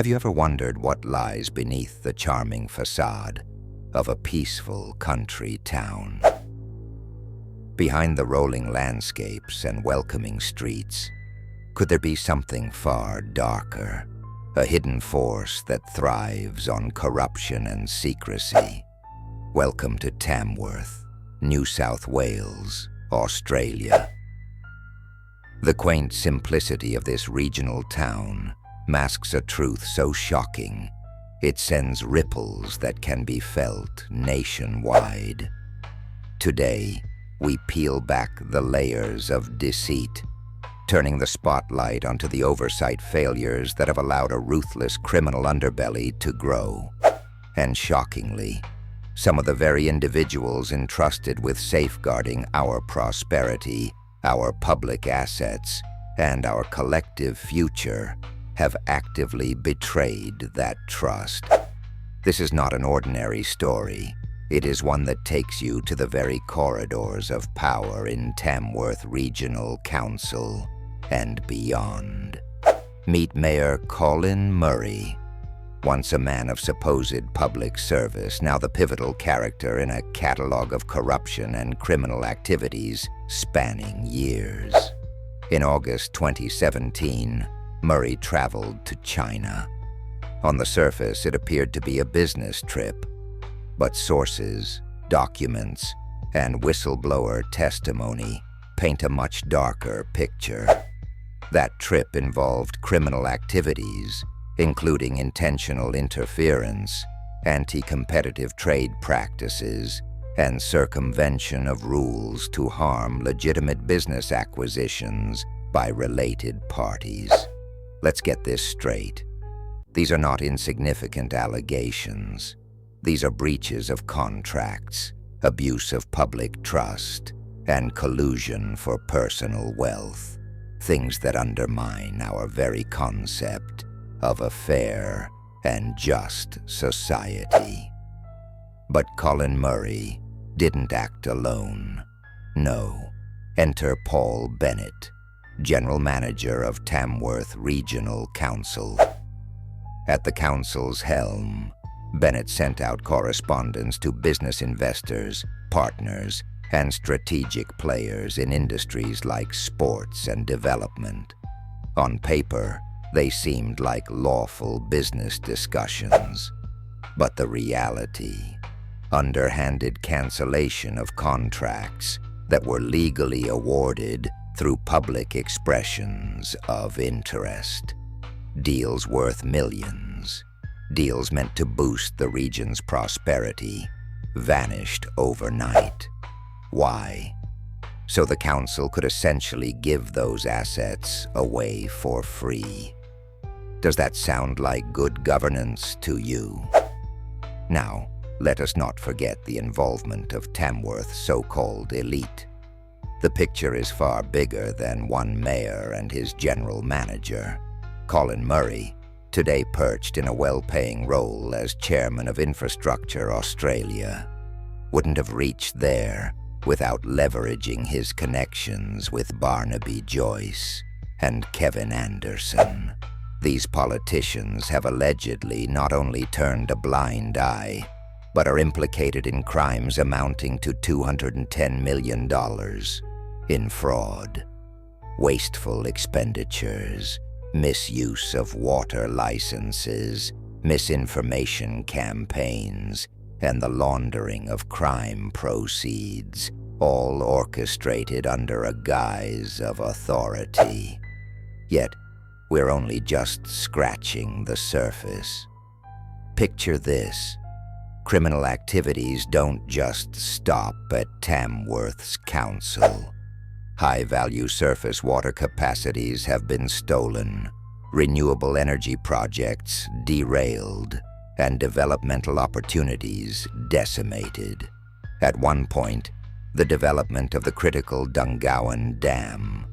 Have you ever wondered what lies beneath the charming facade of a peaceful country town? Behind the rolling landscapes and welcoming streets, could there be something far darker, a hidden force that thrives on corruption and secrecy? Welcome to Tamworth, New South Wales, Australia. The quaint simplicity of this regional town masks a truth so shocking, it sends ripples that can be felt nationwide. Today, we peel back the layers of deceit, turning the spotlight onto the oversight failures that have allowed a ruthless criminal underbelly to grow. And shockingly, some of the very individuals entrusted with safeguarding our prosperity, our public assets, and our collective future have actively betrayed that trust. This is not an ordinary story. It is one that takes you to the very corridors of power in Tamworth Regional Council and beyond. Meet Mayor Colin Murray, once a man of supposed public service, now the pivotal character in a catalog of corruption and criminal activities spanning years. In August 2017, Murray traveled to China. On the surface, it appeared to be a business trip, but sources, documents, and whistleblower testimony paint a much darker picture. That trip involved criminal activities, including intentional interference, anti-competitive trade practices, and circumvention of rules to harm legitimate business acquisitions by related parties. Let's get this straight. These are not insignificant allegations. These are breaches of contracts, abuse of public trust, and collusion for personal wealth, things that undermine our very concept of a fair and just society. But Colin Murray didn't act alone. No. Enter Paul Bennett, General Manager of Tamworth Regional Council. At the council's helm, Bennett sent out correspondence to business investors, partners, and strategic players in industries like sports and development. On paper, they seemed like lawful business discussions. But the reality, underhanded cancellation of contracts that were legally awarded through public expressions of interest. Deals worth millions, deals meant to boost the region's prosperity, vanished overnight. Why? So the council could essentially give those assets away for free. Does that sound like good governance to you? Now, let us not forget the involvement of Tamworth's so-called elite. The picture is far bigger than one mayor and his general manager. Colin Murray, today perched in a well-paying role as chairman of Infrastructure Australia, wouldn't have reached there without leveraging his connections with Barnaby Joyce and Kevin Anderson. These politicians have allegedly not only turned a blind eye, but are implicated in crimes amounting to $210 million in fraud, wasteful expenditures, misuse of water licenses, misinformation campaigns, and the laundering of crime proceeds, all orchestrated under a guise of authority. Yet, we're only just scratching the surface. Picture this. Criminal activities don't just stop at Tamworth's council. High-value surface water capacities have been stolen, renewable energy projects derailed, and developmental opportunities decimated. At one point, the development of the critical Dungowan Dam,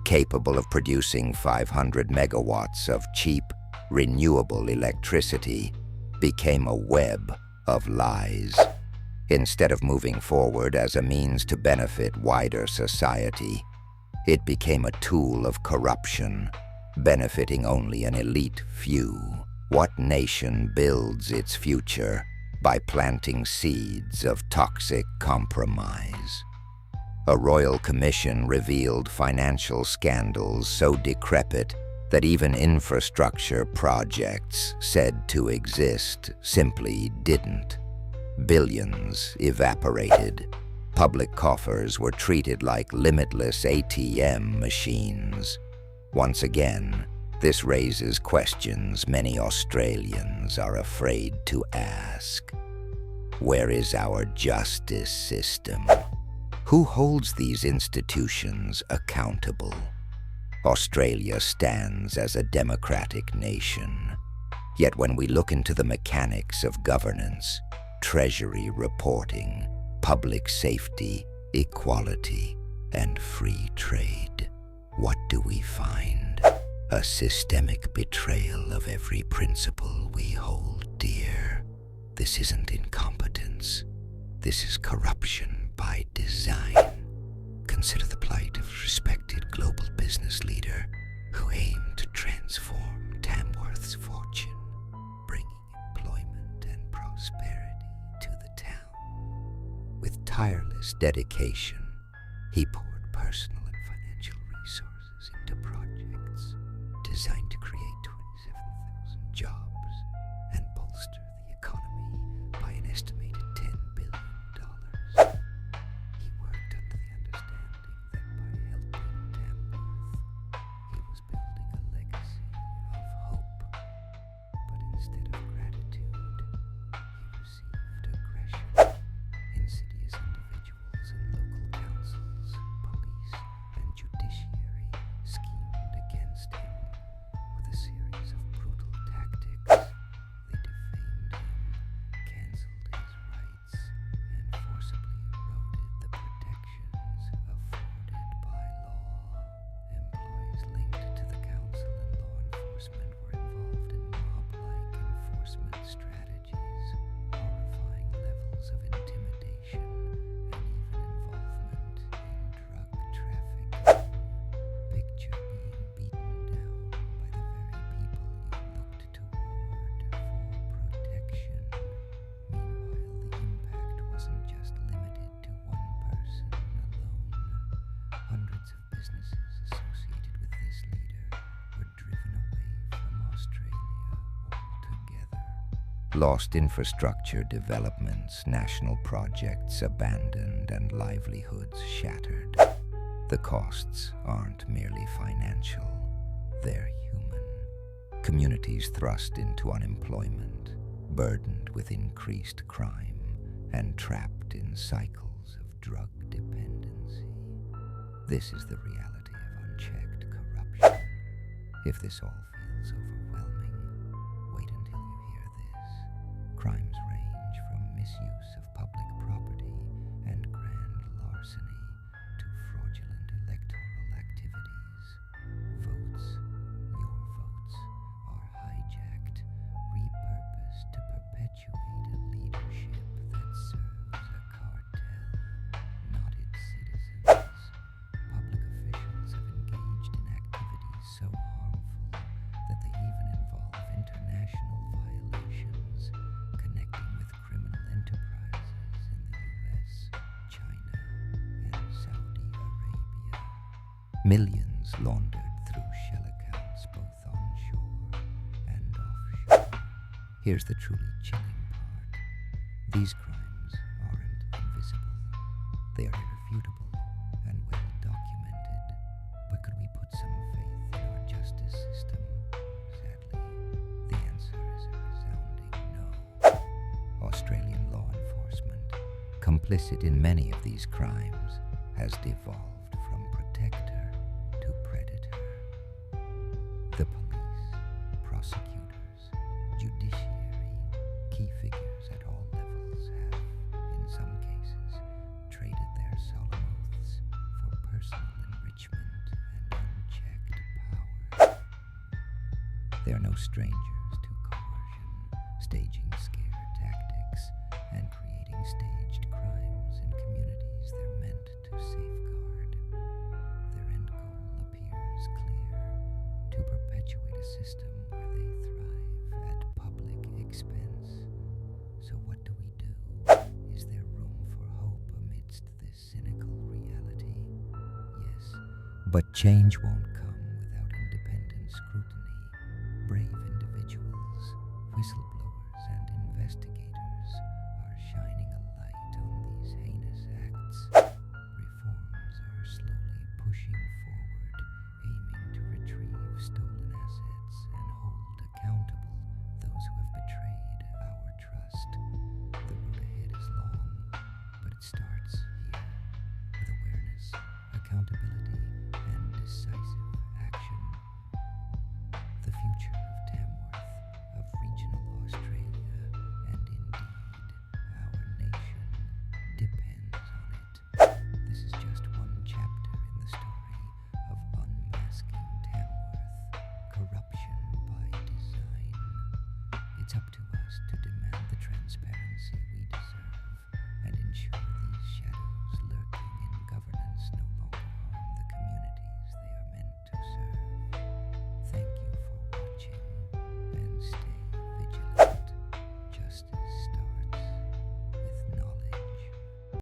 capable of producing 500 megawatts of cheap, renewable electricity, became a web of lies. Instead of moving forward as a means to benefit wider society, it became a tool of corruption, benefiting only an elite few. What nation builds its future by planting seeds of toxic compromise? A royal commission revealed financial scandals so decrepit that even infrastructure projects said to exist simply didn't. Billions evaporated. Public coffers were treated like limitless ATM machines. Once again, this raises questions many Australians are afraid to ask. Where is our justice system? Who holds these institutions accountable? Australia stands as a democratic nation. Yet when we look into the mechanics of governance, treasury reporting, public safety, equality, and free trade, what do we find? A systemic betrayal of every principle we hold dear. This isn't incompetence. This is corruption by design. Consider the plight of a respected global business leader who aimed to transform Tamworth's fortune, bringing employment and prosperity to the town. With tireless dedication, he poured personal and financial resources into projects designed to create 27,000 jobs and bolster the economy by an estimated $10 billion. He worked under the understanding that by helping Tamworth, he was building a legacy of hope. But instead of gratitude, he received aggression. Insidious individuals in local councils, police, and judiciary schemed against him with a series of brutal tactics. They defamed him, cancelled his rights, and forcibly eroded the protections afforded by law. Employees linked to the council and law enforcement were involved in mob-like enforcement strategies, horrifying levels of intimidation, and even involvement in drug trafficking. Picture being beaten down by the very people you looked toward for protection. Meanwhile, the impact wasn't just limited to one person alone. Hundreds of businesses associated with this leader were driven away from Australia altogether. Lost infrastructure developments, national projects abandoned, and livelihoods shattered. The costs aren't merely financial, they're human. Communities thrust into unemployment, burdened with increased crime, and trapped in cycles of drug dependency. This is the reality of unchecked corruption. If this all feels overwhelming, wait until you hear this. Crimes range from misuse of public property and grand larceny to fraudulent electoral activities. Votes, your votes, are hijacked, repurposed to perpetuate a leadership that serves a cartel, not its citizens. Public officials have engaged in activities so harmful that they even involve international violations, connecting with criminal enterprises in the US, China, and Saudi Arabia. Millions laundered through shell accounts both onshore and offshore. Here's the truly chilling part. These crimes aren't invisible. They are irrefutable and well documented. But could we put some faith in our justice system? Sadly, the answer is a resounding no. Australian law enforcement, complicit in many of these crimes, has devolved from protector to predator. The police, prosecutors, judiciary, key figures at all levels have, in some cases, traded their solemn oaths for personal enrichment and unchecked power. They are no strangers to coercion, staging scare tactics, and creating staged crimes in communities they're meant to safeguard. Their end goal appears clear: to perpetuate a system where they thrive at But change won't come without independent scrutiny. Brave individuals, whistleblowers, and investigators are shining a light on these heinous acts. Reforms are slowly pushing forward, aiming to retrieve stolen assets and hold accountable those who have betrayed our trust. The road ahead is long, but it starts here, with awareness, accountability, and decisive action. The future of Tamworth, of regional Australia, and indeed our nation, depends on it. This is just one chapter in the story of unmasking Tamworth, corruption by design. It's up to us to demand the transparency we deserve.